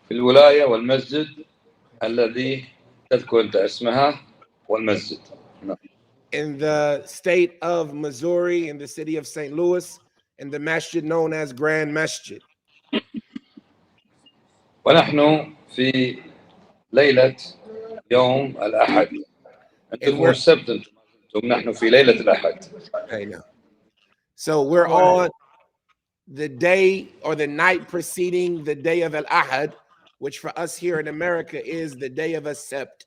في الولاية والمسجد الذي تذكر أنت اسمها والمسجد. In the state of Missouri, in the city of St. Louis, in the masjid known as Grand Masjid. ونحن في ليلة يوم الأحد. أنتم السبت، أنتم نحن في ليلة الأحد. Okay, now. So we're on the day or the night preceding the day of Al-Ahad, which for us here in America is the day of As-Sabt.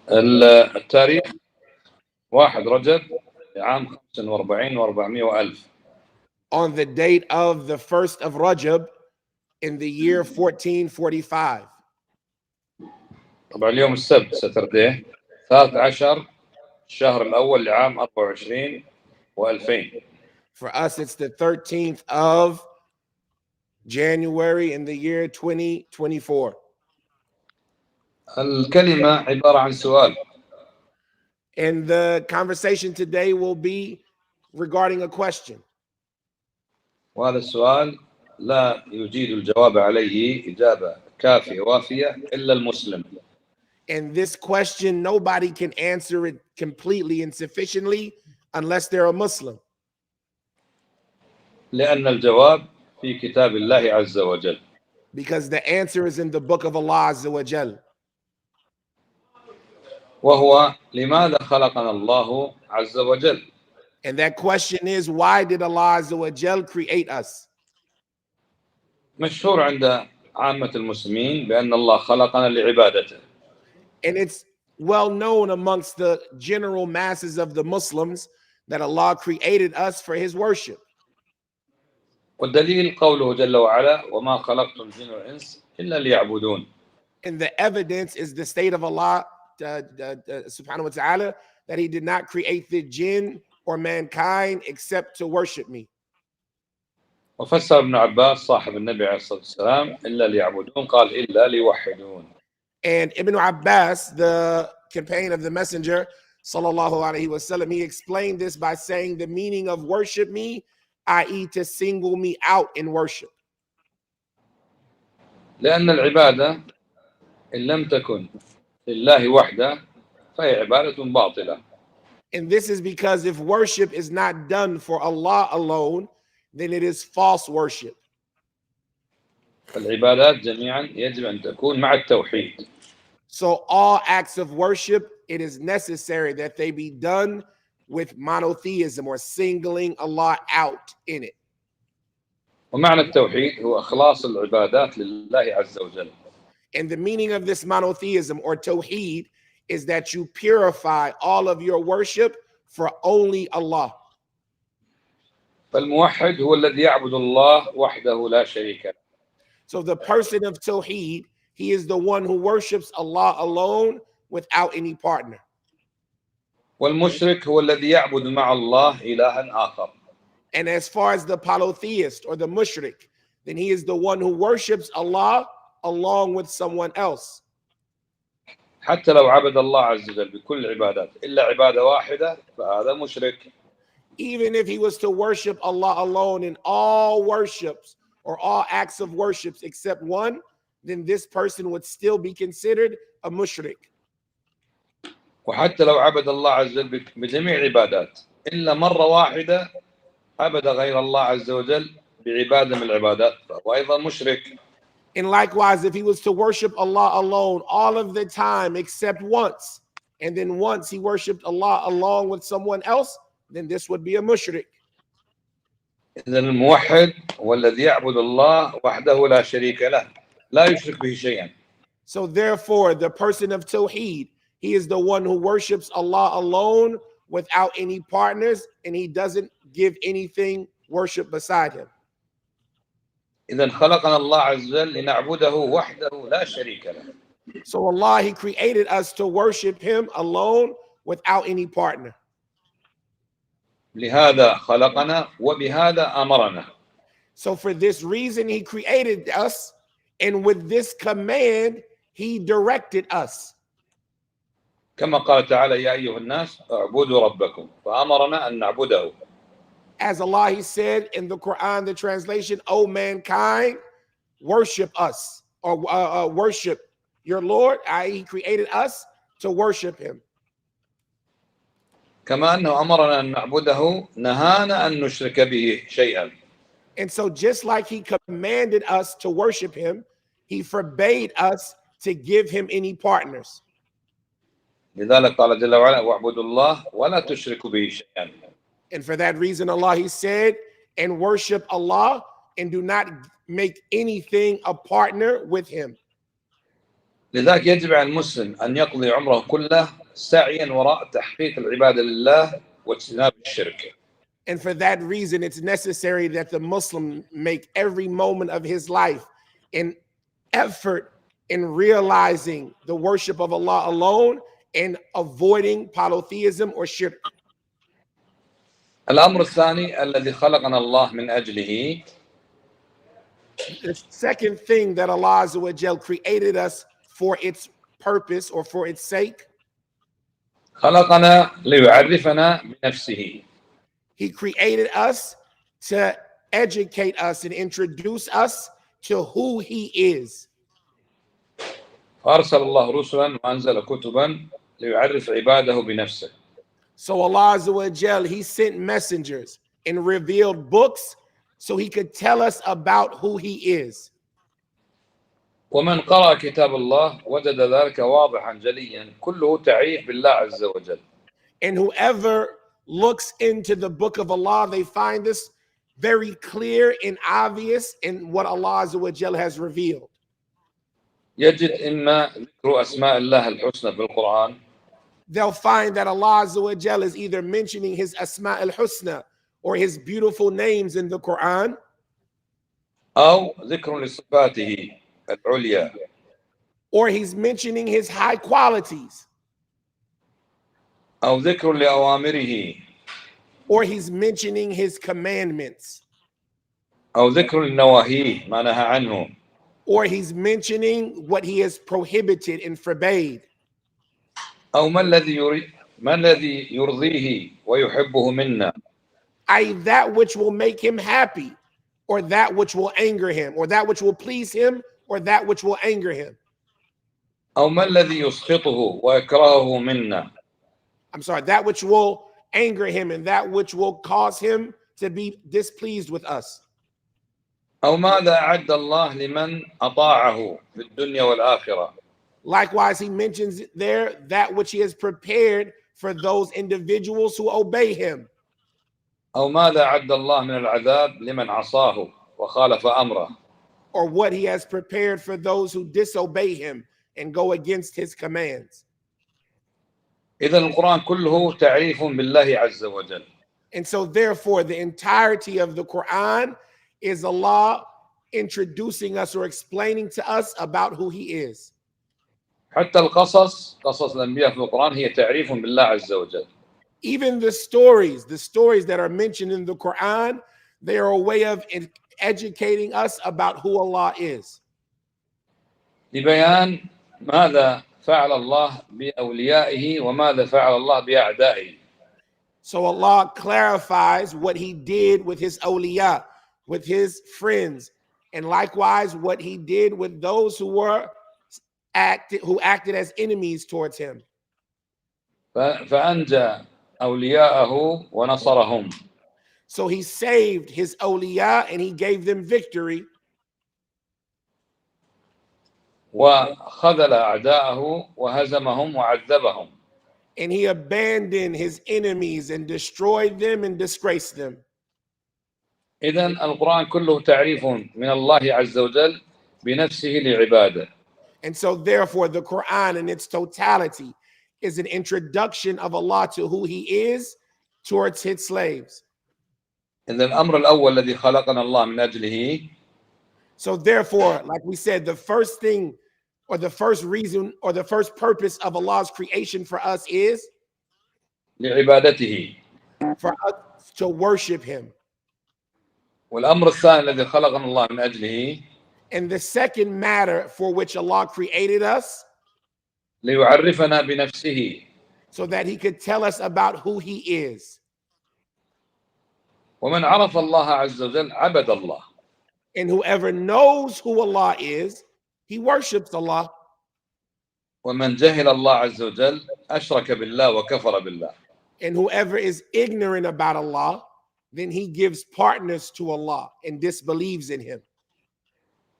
التاريخ 1 رجب عام 45 و400 وألف. On the date of the 1st of Rajab in the year 1445. طبعا اليوم السبت Saturday 13 الشهر الأول لعام 24 و2000. For us it's the 13th of January in the year 2024. الكلمة عبارة عن سؤال. And the conversation today will be regarding a question. وهذا السؤال لا يجيد الجواب عليه إجابة كافية وافية إلا المسلم. And this question, nobody can answer it completely and sufficiently unless they're a Muslim. لأن الجواب في كتاب الله عز وجل. Because the answer is in the book of Allah Azza wa Jal. وهو لماذا خلقنا الله عز وجل؟ And that question is, why did Allah Azza wa Jal create us? مشهور عند عامة المسلمين بأن الله خلقنا لعبادته. And it's well known amongst the general masses of the Muslims that Allah created us for His worship. والدليل قوله جل وعلا وما خلقت الجن والإنس إلا ليعبدون. And the evidence is the state of Allah subhanahu wa ta'ala that He did not create the jinn or mankind except to worship me. وفسر ابن عباس صاحب النبي عليه الصلاة والسلام إلا ليعبدون قال إلا ليوحدون. And Ibn Abbas, the companion of the Messenger, sallallahu alaihi wasallam, he explained this by saying the meaning of worship me, i.e., to single me out in worship. لأن العبادة إن لم تكن لله وحده فهي عبادة باطلة. And this is because if worship is not done for Allah alone, then it is false worship. فالعبادات جميعا يجب أن تكون مع التوحيد. So all acts of worship, it is necessary that they be done with monotheism or singling Allah out in it. ومعنى التوحيد هو إخلاص العبادات لله عز وجل. And the meaning of this monotheism or tawheed is that you purify all of your worship for only Allah. فالموحد هو الذي يعبد الله وحده لا شريك له. So the person of tawheed, he is the one who worships Allah alone without any partner. والمشرك هو الذي يعبد مع الله إلها آخر. And as far as the polytheist or the mushrik, then he is the one who worships Allah along with someone else. حتى لو عبد الله عز وجل بكل العبادات إلا عبادة واحدة فهذا مشرك. Even if he was to worship Allah alone in all worships or all acts of worships except one, then this person would still be considered a mushrik. وحتى لو عبد الله عز وجل بجميع العبادات إلا مرة واحدة عبد غير الله عز وجل بعبادة من العبادات فهو أيضا مشرك. And likewise, if he was to worship Allah alone all of the time except once, and then once he worshiped Allah along with someone else, then this would be a mushrik. إذن الموحد هو الذي يعبد الله وحده لا شريك له لا يشرك به شيئا. So therefore, the person of Tawheed, he is the one who worships Allah alone without any partners, and he doesn't give anything worship beside him. إذن خلقنا الله عز وجل لنعبده وحده لا شريك له. So Allah, he created us to worship him alone without any partner. لهذا خلقنا وبهذا أمرنا. So for this reason, he created us, and with this command, he directed us. كما قال تعالى يا أيها الناس اعبدوا ربكم فأمرنا أن نعبده. As Allah, He said in the Quran, the translation, "O mankind, worship us," or worship your Lord, i.e., He created us to worship Him. كما أنه أمرنا أن نعبده نهانا أن نشرك به شيئا. And so just like He commanded us to worship Him, He forbade us to give Him any partners. لذلك قال جل وعلا واعبدوا الله ولا تشركوا به شيئا. And for that reason, Allah, He said, and worship Allah and do not make anything a partner with Him. لذلك يجب على المسلم أن يقضي عمره كله سعيا وراء تحقيق العبادة لله واجتناب الشرك. And for that reason, it's necessary that the Muslim make every moment of his life an effort in realizing the worship of Allah alone and avoiding polytheism or shirk. الأمر الثاني الذي خلقنا الله من أجله. The second thing that Allah Azza wa Jal created us for its purpose or for its sake, خلقنا ليعرفنا بنفسه. He created us to educate us and introduce us to who He is. فأرسل الله رسلا وأنزل كتبا ليعرف عباده بنفسه. So Allah Azza wa Jal, He sent messengers and revealed books so He could tell us about who He is. ومن قرأ كتاب الله وجد ذلك واضحا جليا كله تعريف بالله عز وجل. And whoever looks into the book of Allah, they find this very clear and obvious in what Allah Azza wa Jal has revealed. يجد إما ذكر أسماء الله الحسنى في القرآن. They'll find that Allah Azza wa Jal is either mentioning His Asma al-Husna or His beautiful names in the Quran, أو ذكر لصفاته العليا. or He's mentioning His high qualities, أو ذكر لأوامره. or He's mentioning His commandments, أو ذكر لنواهيه ما نهى عنه. or He's mentioning what He has prohibited and forbade. أو ما الذي يرضيه ويحبه منا. I.e., that which will make Him happy, or that which will anger Him, or that which will please Him, or that which will anger Him. أو ما الذي يسخطه ويكرهه منا. I'm sorry, that which will anger Him and that which will cause Him to be displeased with us. أو ماذا أعد الله لمن أطاعه في الدنيا والآخرة. Likewise, He mentions there that which He has prepared for those individuals who obey Him. أو ماذا أعد الله من العذاب لمن عصاه وخالف أمره. Or what He has prepared for those who disobey Him and go against His commands. إذا القرآن كله تعريف بالله عز وجل. And so therefore, the entirety of the Quran is Allah introducing us or explaining to us about who He is. حتى القصص قصص الأنبياء في القرآن هي تعريف بالله عز وجل. Even the stories that are mentioned in the Quran, they are a way of educating us about who Allah is. لبيان ماذا فعل الله بأوليائه وماذا فعل الله بأعدائه. So Allah clarifies what He did with His awliya, with His friends, and likewise what He did with those who acted as enemies towards Him. فأنجى أولياءه ونصرهم. So He saved His awliya and He gave them victory. وخذل أعداءه وهزمهم وعذبهم. And He abandoned His enemies and destroyed them and disgraced them. إذن القرآن كله تعريف من الله عز وجل بنفسه لعباده. And so therefore the Quran in its totality is an introduction of Allah to who He is towards His slaves. إذن الأمر الأول الذي خلقنا الله من أجله. So therefore, like we said, the first thing or the first reason or the first purpose of Allah's creation for us is لعبادته. for us to worship Him. والأمر الثاني الذي خلقنا الله من أجله. And the second matter for which Allah created us, ليعرفنا بنفسه. so that He could tell us about who He is. ومن عرف الله عز وجل عبد الله. And whoever knows who Allah is, he worships Allah. ومن جهل الله عز وجل أشرك بالله وكفر بالله. And whoever is ignorant about Allah, then he gives partners to Allah and disbelieves in him.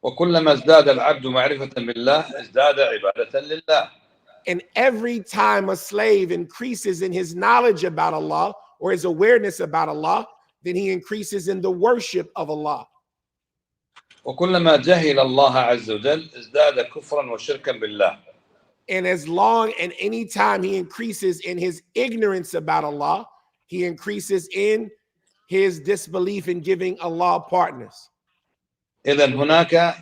وكلما ازداد العبد معرفة بالله ازداد عبادة لله. And every time a slave increases in his knowledge about Allah or his awareness about Allah, then he increases in the worship of Allah. وكلما جهل الله عز وجل ازداد كفرا وشركا بالله. And as long and any time he increases in his ignorance about Allah, he increases in his disbelief in giving Allah partners. إذن هناك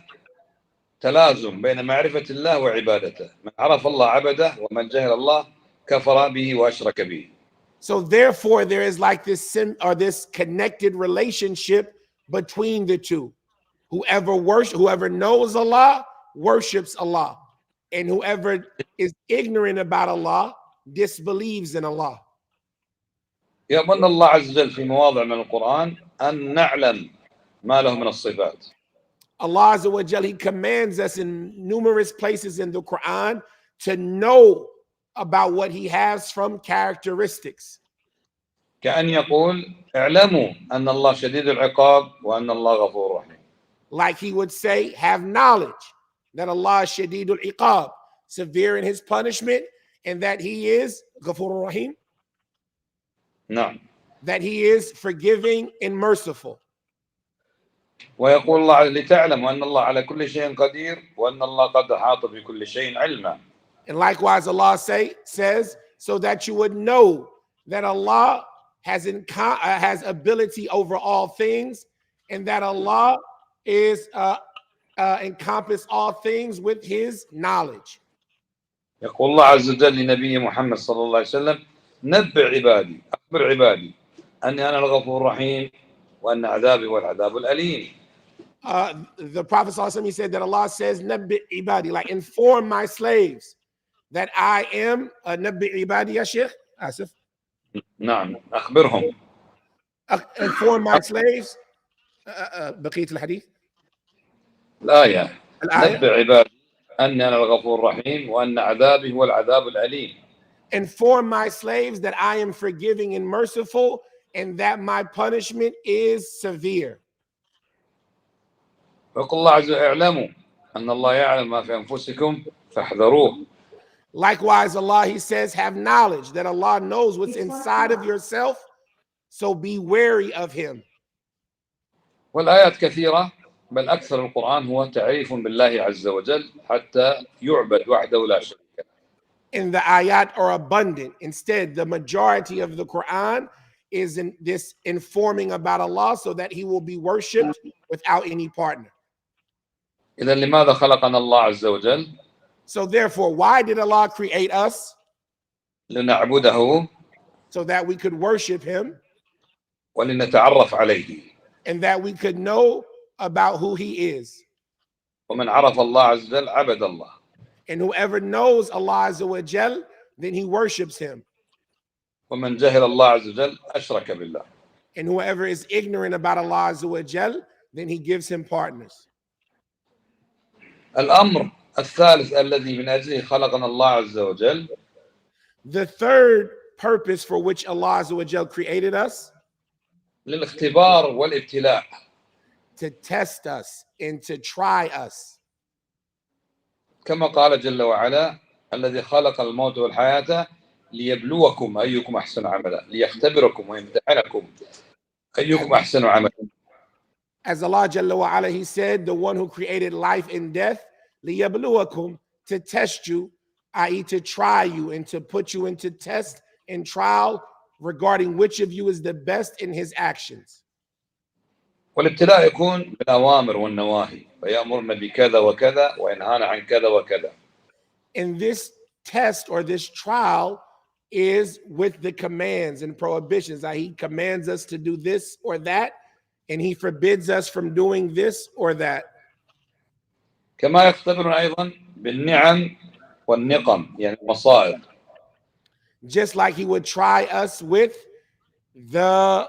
تلازم بين معرفة الله وعبادته. من عرف الله عبده ومن جهل الله كفر به وأشرك به. So therefore there is like this connected relationship between the two. Whoever knows Allah worships Allah, and whoever is ignorant about Allah disbelieves in Allah. يأمرنا الله عز وجل في مواضع من القرآن أن نعلم ما له من الصفات. Allah Azza wa Jal, he commands us in numerous places in the Quran to know about what he has from characteristics. كأن يقول اعلموا أن الله شديد العقاب وأن الله غفور رحيم. Like he would say, have knowledge that Allah is shadidul iqab, severe in his punishment, and that he is Ghafur Rahim. نعم. That he is forgiving and merciful. ويقول الله لتعلم أن الله على كل شيء قدير وأن الله قد أحاط بكل شيء علما. And likewise Allah says, so that you would know that Allah has ability over all things, and that Allah is encompass all things with his knowledge. يقول الله عز وجل لنبي محمد صلى الله عليه وسلم نبئ عبادي أخبر عبادي أني أنا الغفور الرحيم وأن عذابي والعذاب الأليم. The Prophet ﷺ, he said that Allah says نبئ عبادي, like inform my slaves that I am نبئ عبادي يا شيخ آسف. نعم أخبرهم. Inform my slaves. بقية الحديث. الآية نبئ عبادي أني أنا الغفور الرحيم وأن عذابي هو العذاب الأليم. Inform my slaves that I am forgiving and merciful, and that my punishment is severe. فيقول الله عز وجل اعلموا أن الله يعلم ما في أنفسكم فاحذروه. Likewise, Allah, he says, have knowledge that Allah knows what's inside of yourself, so be wary of him. والآيات كثيرة بل أكثر القرآن هو تعريف بالله عز وجل حتى يعبد وحده لا شريك له. And the ayat are abundant. Instead, the majority of the Quran is in this informing about Allah so that he will be worshipped without any partner. إذا لماذا خلقنا الله عز وجل؟ So therefore, why did Allah create us? لنعبده. So that we could worship him. ولنتعرف عليه. And that we could know about who he is. ومن عرف الله عز وجل عبد الله. And whoever knows Allah Azza wa Jal, then he worships him. ومن جهل الله عز وجل أشرك بالله. And whoever is ignorant about Allah Azza wa Jal, then he gives him partners. الأمر الثالث الذي من أجله خلقنا الله عز وجل. The third purpose for which Allah Azza wa Jal created us. للاختبار والابتلاء. To test us and to try us. كما قال جل وعلا الذي خلق الموت والحياة ليبلوكم أيكم أحسن عملا ليختبركم ويمتحنكم أيكم أحسن عملا. As Allah Jalla wa Ala, he said, the one who created life and death, liyabluwakum, to test you, i.e. to try you and to put you into test and trial regarding which of you is the best in his actions. والابتلاء يكون بالأوامر والنواهي فيأمرنا بكذا وكذا وينهانا عن كذا وكذا. And this test or this trial is with the commands and prohibitions. He commands us to do this or that, and he forbids us from doing this or that. كما يختبرنا أيضا بالنعم والنقم يعني المصائب. Just like he would try us with the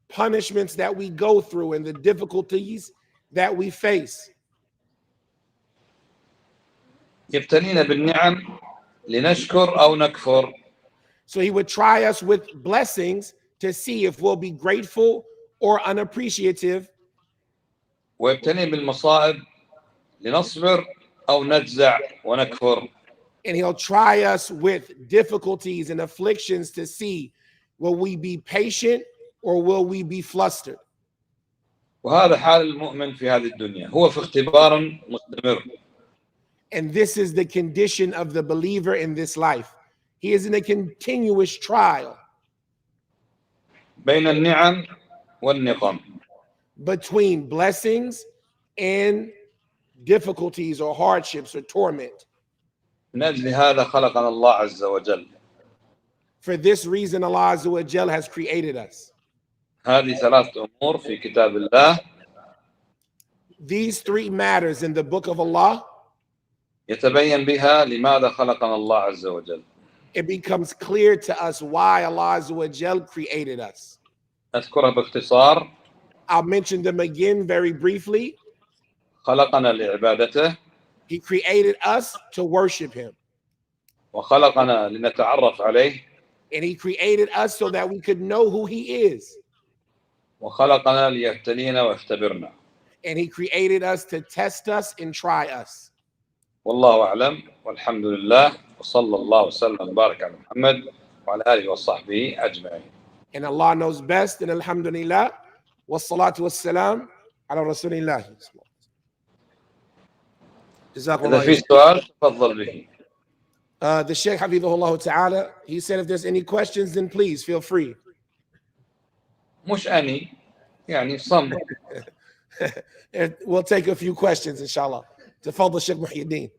punishments that we go through and the difficulties that we face. يبتلينا بالنعم لنشكر أو نكفر. So he would try us with blessings to see if we'll be grateful or unappreciative. ويبتلينا بالمصائب لنصبر أو نجزع ونكفر. And he'll try us with difficulties and afflictions to see, will we be patient or will we be flustered? وهذا حال المؤمن في هذه الدنيا، هو في اختبار مستمر. And this is the condition of the believer in this life. He is in a continuous trial بين النعم والنقم. between blessings and difficulties or hardships or torment. من أجل هذا خلقنا الله عز وجل. For this reason, Allah Azza wa Jal has created us. هذه ثلاثة أمور في كتاب الله. These three matters in the book of Allah, يتبين بها لماذا خلقنا الله عز وجل. it becomes clear to us why Allah Azza wa Jal created us. أذكرها باختصار. I'll mention them again very briefly. خلقنا لعبادته. He created us to worship him. وخلقنا لنتعرف عليه. And he created us so that we could know who he is. وخلقنا ليبتلينا ويختبرنا. And he created us to test us and try us. والله أعلم والحمد لله وصلى الله وسلم وبارك على محمد وعلى آله وصحبه أجمعين. And Allah knows best, and alhamdulillah, wassalatu wassalam ala rasulillah. إذا في سؤال تفضل به. The Shaykh Hafidhahullah Ta'ala, he said if there's any questions, then please feel free. مش أني يعني صم. We'll take a few questions, inshallah. تفضل Shaykh Muhyiddin.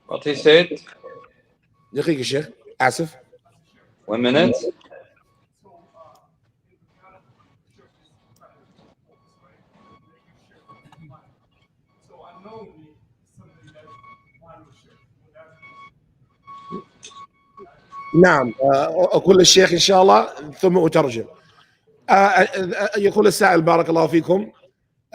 What he said? دقيقة شيخ آسف. 1 minute. نعم أقول للشيخ إن شاء الله ثم أترجم. يقول السائل بارك الله فيكم،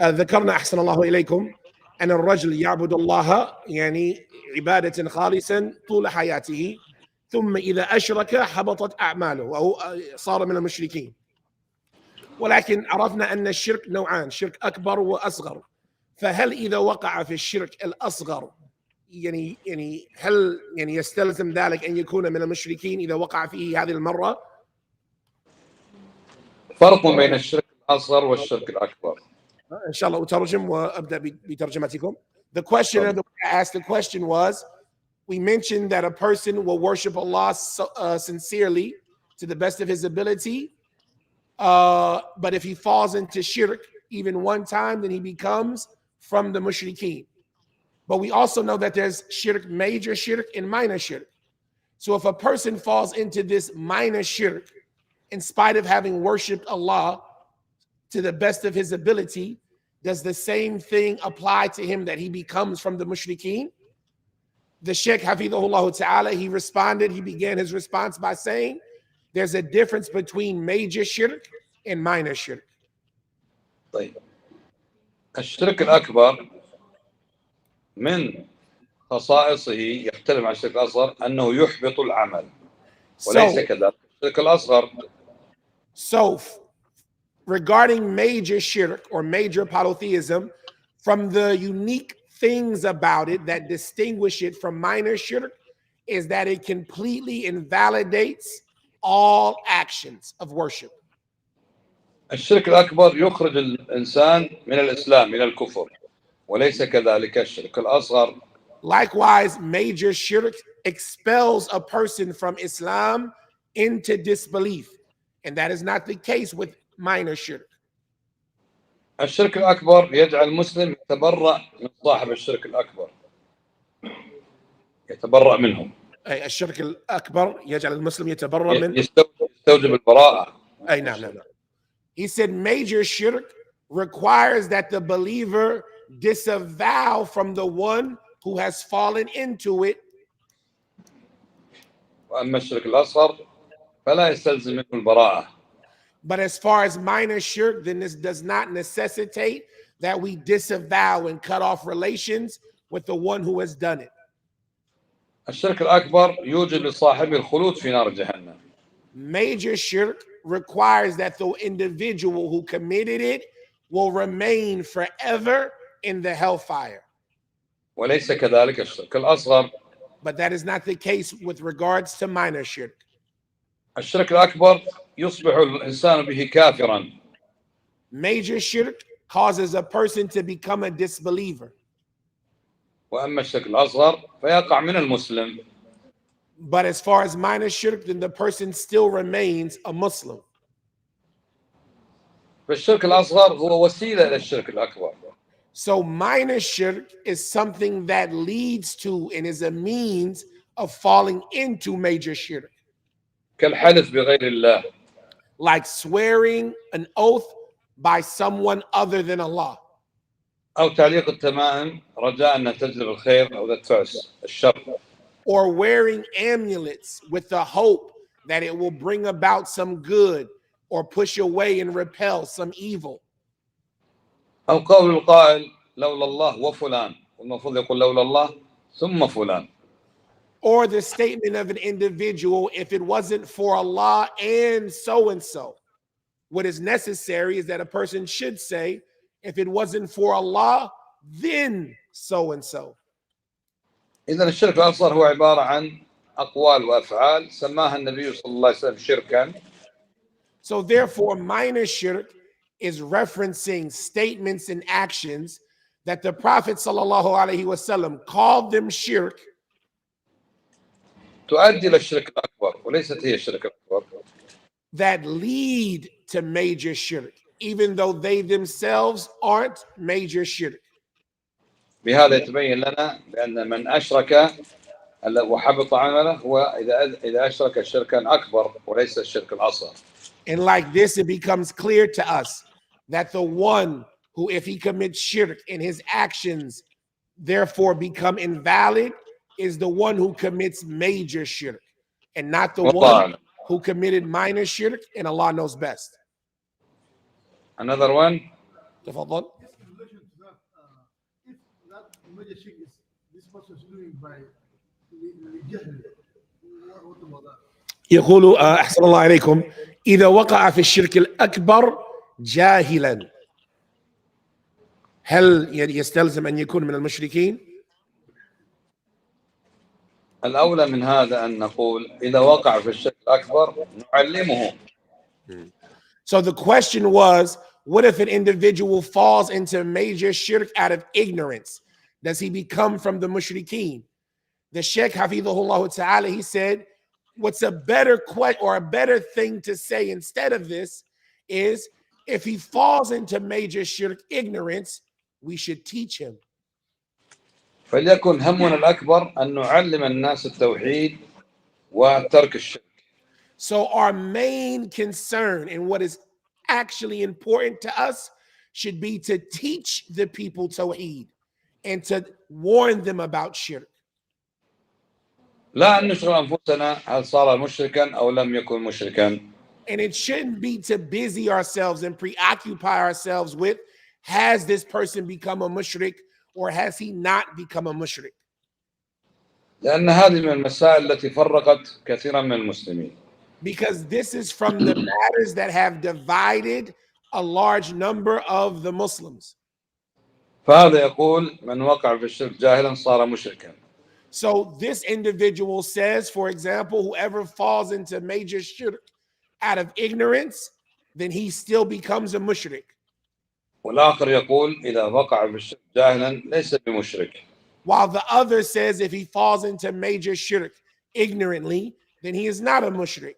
ذكرنا أحسن الله إليكم أن الرجل يعبد الله يعني عبادة خالصا طول حياته، ثم إذا أشرك حبطت أعماله وهو صار من المشركين. ولكن عرفنا أن الشرك نوعان، شرك أكبر وأصغر. فهل إذا وقع في الشرك الأصغر يعني هل يعني يستلزم ذلك أن يكون من المشركين إذا وقع فيه هذه المرة؟ فرق بين الشرك الأصغر والشرك الأكبر. إن شاء الله أترجم وأبدأ بترجمتكم. The questioner that asked the question was, we mentioned that a person will worship Allah sincerely to the best of his ability, but if he falls into shirk even one time, then he becomes from the mushrikeen. But we also know that there's shirk, major shirk and minor shirk. So if a person falls into this minor shirk, in spite of having worshipped Allah to the best of his ability, does the same thing apply to him that he becomes from the mushrikeen? The Shaykh Hafidhahullah Ta'ala, he responded, he began his response by saying, there's a difference between major shirk and minor shirk. طيب. الشرك الأكبر من خصائصه يختلف عن الشرك الأصغر أنه يحبط العمل وليس كذلك الشرك الأصغر. So regarding major shirk or major polytheism, from the unique things about it that distinguish it from minor shirk is that it completely invalidates all actions of worship. الشرك الأكبر يخرج الإنسان من الإسلام إلى الكفر وليس كذلك الشرك الأصغر. Likewise, major shirk expels a person from Islam into disbelief, and that is not the case with minor shirk. الشرك الأكبر يجعل المسلم يتبرأ من صاحب الشرك الأكبر، يتبرأ منه. الشرك الأكبر يجعل المسلم يتبرأ من يستوجب البراءة. أي نعم. He said major shirk requires that the believer disavow from the one who has fallen into it. وأما الشرك الأصغر فلا يستلزم منه البراءة. But as far as minor shirk, then this does not necessitate that we disavow and cut off relations with the one who has done it. الشرك الأكبر يوجب لصاحبه الخلود في نار جهنم. Major shirk requires that the individual who committed it will remain forever in the hellfire. وليس كذلك الشرك الأصغر. But that is not the case with regards to minor shirk. الشرك الأكبر يصبح الإنسان به كافرا. Major shirk causes a person to become a disbeliever. وأما الشرك الأصغر فيقع من المسلم. But as far as minor shirk, then the person still remains a Muslim. فالشرك الأصغر هو وسيلة إلى الشرك الأكبر. So minor shirk is something that leads to and is a means of falling into major shirk. كالحلف بغير الله. Like swearing an oath by someone other than Allah. أو تعليق التمائم رجاء أن تجلب الخير أو تدفع الشر. Or wearing amulets with the hope that it will bring about some good or push away and repel some evil. أو قول القائل لولا الله وفلان والمفروض يقول لولا الله ثم فلان. Or the statement of an individual, if it wasn't for Allah and so. What is necessary is that a person should say, if it wasn't for Allah, then so. إذن الشرك الأصغر هو عبارة عن أقوال وأفعال سماها النبي صلى الله عليه وسلم شركا. So therefore, minor shirk is referencing statements and actions that the Prophet sallallahu alaihi wasallam called them shirk. تؤدي إلى الشرك الأكبر وليست هي الشرك الأكبر. That lead to major shirk, even though they themselves aren't major shirk. بهذا يتبين لنا بأن من أشرك وحبط عمله هو إذا أشرك شركا أكبر وليس الشرك الأصغر. And like this, it becomes clear to us that the one who, if he commits shirk and his actions therefore become invalid, is the one who commits major shirk and not the one who committed minor shirk, and Allah knows best. Another one. تفضل. If that major shirk is this person is doing by الجهل, what about that? يقول أحسن الله عليكم إذا وقع في الشرك الأكبر جاهلا هل يستلزم أن يكون من المشركين؟ الأولى من هذا أن نقول إذا وقع في الشرك الأكبر نعلمه. So the question was, what if an individual falls into major shirk out of ignorance? Does he become from the mushrikeen? The Sheikh Hafidhullah Ta'ala, he said, what's a better question or a better thing to say instead of this is, if he falls into major shirk ignorance, we should teach him. فليكن همنا الأكبر أن نعلم الناس التوحيد وترك الشرك. So our main concern and what is actually important to us should be to teach the people Tawheed and to warn them about shirk. لا أن نشغل أنفسنا هل صار مشركا أو لم يكن مشركا. And it shouldn't be to busy ourselves and preoccupy ourselves with, has this person become a mushrik or has he not become a mushrik? لأن هذه من المسائل التي فرقت كثيرا من المسلمين. Because this is from the matters that have divided a large number of the Muslims. فهذا يقول من وقع في الشرك جاهلا صار مشركا. So this individual says, for example, whoever falls into major shirk out of ignorance, then he still becomes a mushrik. والآخر يقول إذا وقع في الشرك جاهلا ليس بمشرك. While the other says if he falls into major shirk ignorantly, then he is not a mushrik.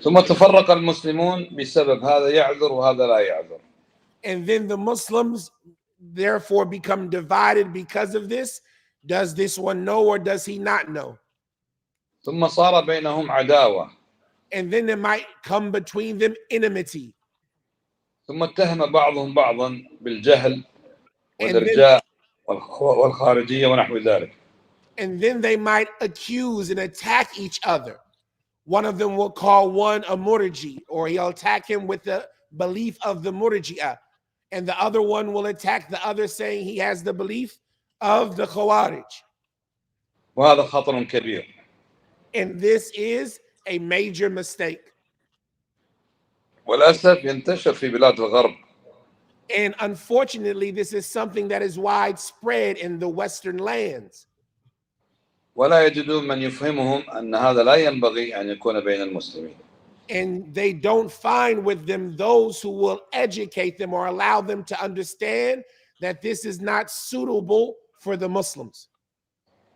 ثم تفرق المسلمون بسبب هذا يعذر وهذا لا يعذر. And then the Muslims therefore become divided because of this. Does this one know or does he not know? ثم صار بينهم عداوة. And then there might come between them enmity. ثم اتهم بعضهم بعضا بالجهل. والإرجاء والخارجية ونحو ذلك. And then they might accuse and attack each other. One of them will call one a murji, or he'll attack him with the belief of the murji'ah. And the other one will attack the other, saying he has the belief of the khawarij. وهذا خطر كبير. And this is a major mistake. وللأسف ينتشر في بلاد الغرب. And unfortunately, this is something that is widespread in the Western lands. ولا يجدون من يفهمهم أن هذا لا ينبغي أن يكون بين المسلمين. And they don't find with them those who will educate them or allow them to understand that this is not suitable for the Muslims.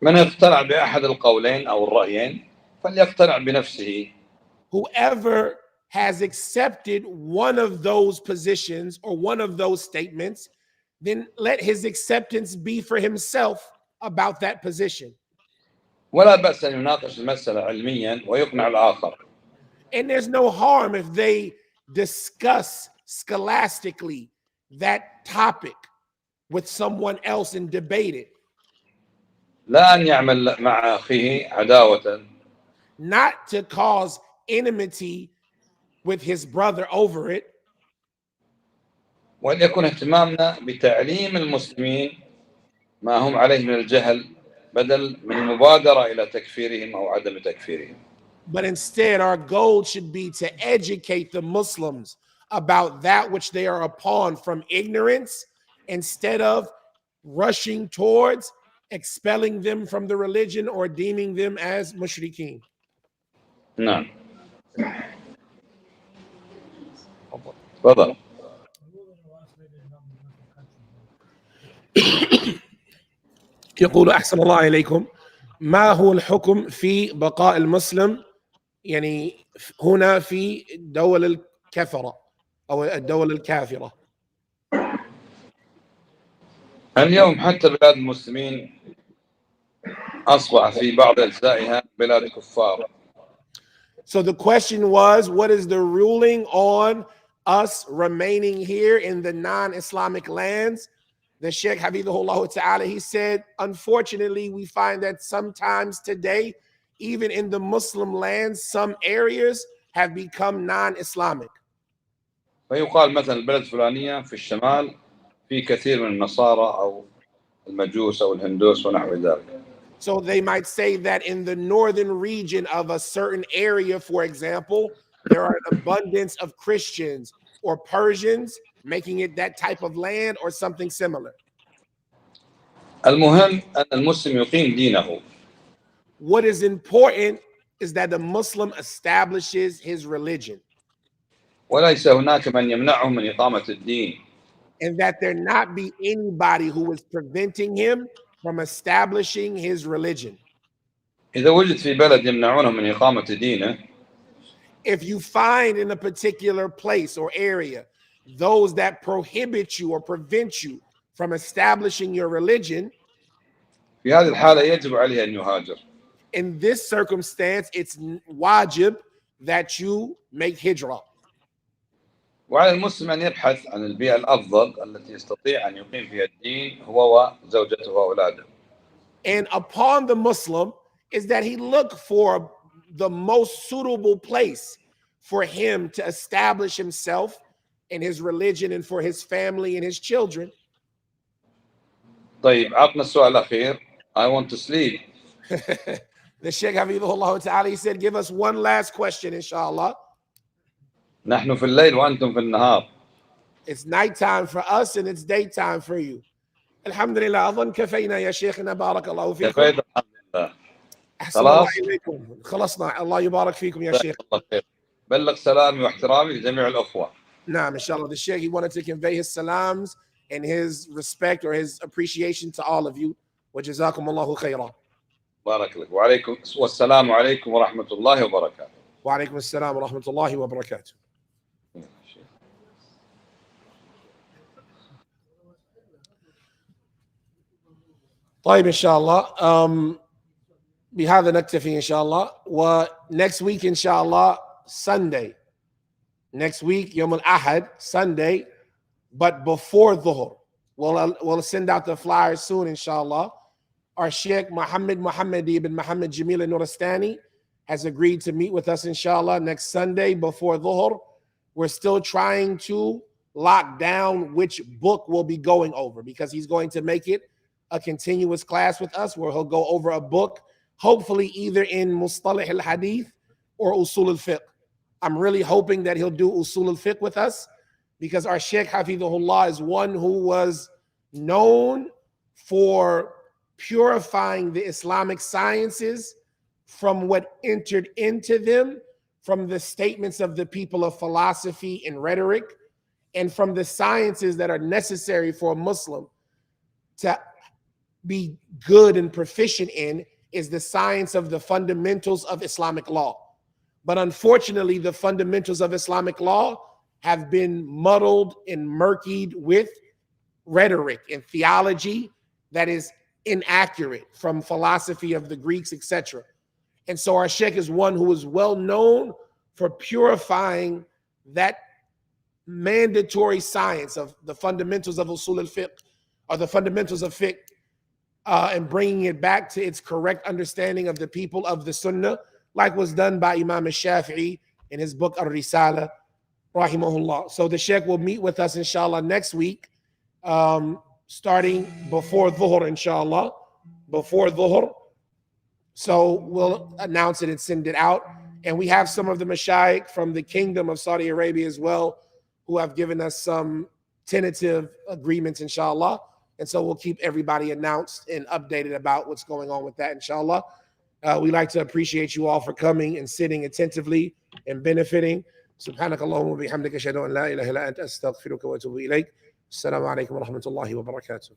من اقتنع بأحد القولين أو الرأيين فليقتنع بنفسه. Whoever has accepted one of those positions or one of those statements, then let his acceptance be for himself about that position. ولا بأس أن يناقش المسألة علميا ويقنع الآخر. And there's no harm if they discuss scholastically that topic with someone else and debate it. لا أن يعمل مع أخيه عداوة. Not to cause enmity with his brother over it. وليكن اهتمامنا بتعليم المسلمين ما هم عليه من الجهل بدل من المبادرة إلى تكفيرهم أو عدم تكفيرهم. But instead, our goal should be to educate the Muslims about that which they are upon from ignorance, instead of rushing towards expelling them from the religion or deeming them as mushrikeen. نعم. تفضل. يقول أحسن الله إليكم، ما هو الحكم في بقاء المسلم يعني هنا في دول الكفرة أو الدول الكافرة؟ اليوم حتى بلاد المسلمين أصبح في بعض أجزائها بلاد كفار. So the question was, what is the ruling on us remaining here in the non-Islamic lands? The Sheikh Hafidhahullah Ta'ala, he said, unfortunately, we find that sometimes today, even in the Muslim lands, some areas have become non-Islamic. فيقال مثلا البلد الفلانية في الشمال في كثير من النصارى أو المجوس أو الهندوس ونحو ذلك. So they might say that in the northern region of a certain area, for example, there are an abundance of Christians or Persians, making it that type of land or something similar. المهم أن المسلم يقيم دينه. What is important is that the Muslim establishes his religion. وليس هناك من يمنعه من إقامة الدين. And that there not be anybody who is preventing him from establishing his religion. إذا وجد في بلد يمنعونه من إقامة دينه. If you find in a particular place or area those that prohibit you or prevent you from establishing your religion, في هذه الحالة يجب عليه أن يهاجر. in this circumstance, it's wajib that you make hijrah. وعلى المسلم أن يبحث عن البيئة الأفضل التي يستطيع أن يقيم فيها الدين هو وزوجته وأولاده. And upon the Muslim is that he look for the most suitable place for him to establish himself and his religion and for his family and his children. طيب عطنا السؤال الأخير. I want to sleep. The Sheikh Hafidhahullah Ta'ala, he said, give us one last question, inshallah. نحن في الليل وأنتم في النهار. It's nighttime for us and it's daytime for you. Alhamdulillah, أظن كفينا يا شيخنا بارك الله فيكم. كفيت الحمد لله. أحسن الله خلاص. إليكم. خلصنا. الله يبارك فيكم يا شيخ. الله خير. بلغ سلامي واحترامي لجميع الأخوة. نعم, inshallah. The Sheikh, he wanted to convey his salams and his respect or his appreciation to all of you. وجزاكم الله خيرا. بارك لك. وعليكم والسلام عليكم ورحمة الله وبركاته. وعليكم السلام ورحمة الله وبركاته. طيب إن شاء الله بهذا نكتفي إن شاء الله. و next week إن شاء الله Sunday. Next week يوم الأحد Sunday, but before Dhuhr. we'll send out the flyers soon, inshallah. Our Sheikh Muhammad ibn Muhammad Jamil Nuristani has agreed to meet with us, inshallah, next Sunday before Dhuhr. We're still trying to lock down which book we'll be going over, because he's going to make it a continuous class with us where he'll go over a book, hopefully either in Mustalah al-Hadith or Usul al-Fiqh. I'm really hoping that he'll do Usul al-Fiqh with us, because our Sheikh Hafidhullah is one who was known for purifying the Islamic sciences from what entered into them from the statements of the people of philosophy and rhetoric, and from the sciences that are necessary for a Muslim to be good and proficient in is the science of the fundamentals of Islamic law. But unfortunately, the fundamentals of Islamic law have been muddled and murkied with rhetoric and theology that is inaccurate from philosophy of the Greeks, etc. And so our Sheikh is one who is well known for purifying that mandatory science of the fundamentals of Usul al-Fiqh, or the fundamentals of fiqh, and bringing it back to its correct understanding of the people of the Sunnah, like was done by Imam al-Shafi'i in his book Ar-Risala, rahimahullah. So the Sheikh will meet with us, inshallah, next week, starting before Dhuhr, inshallah, before Dhuhr. So we'll announce it and send it out. And we have some of the mashayikh from the Kingdom of Saudi Arabia as well, who have given us some tentative agreements, inshallah. And so we'll keep everybody announced and updated about what's going on with that, inshallah. We like to appreciate you all for coming and sitting attentively and benefiting. سبحانك اللهم وبحمدك أشهد أن لا إله إلا أنت أستغفرك وأتوب إليك. السلام عليكم ورحمة الله وبركاته.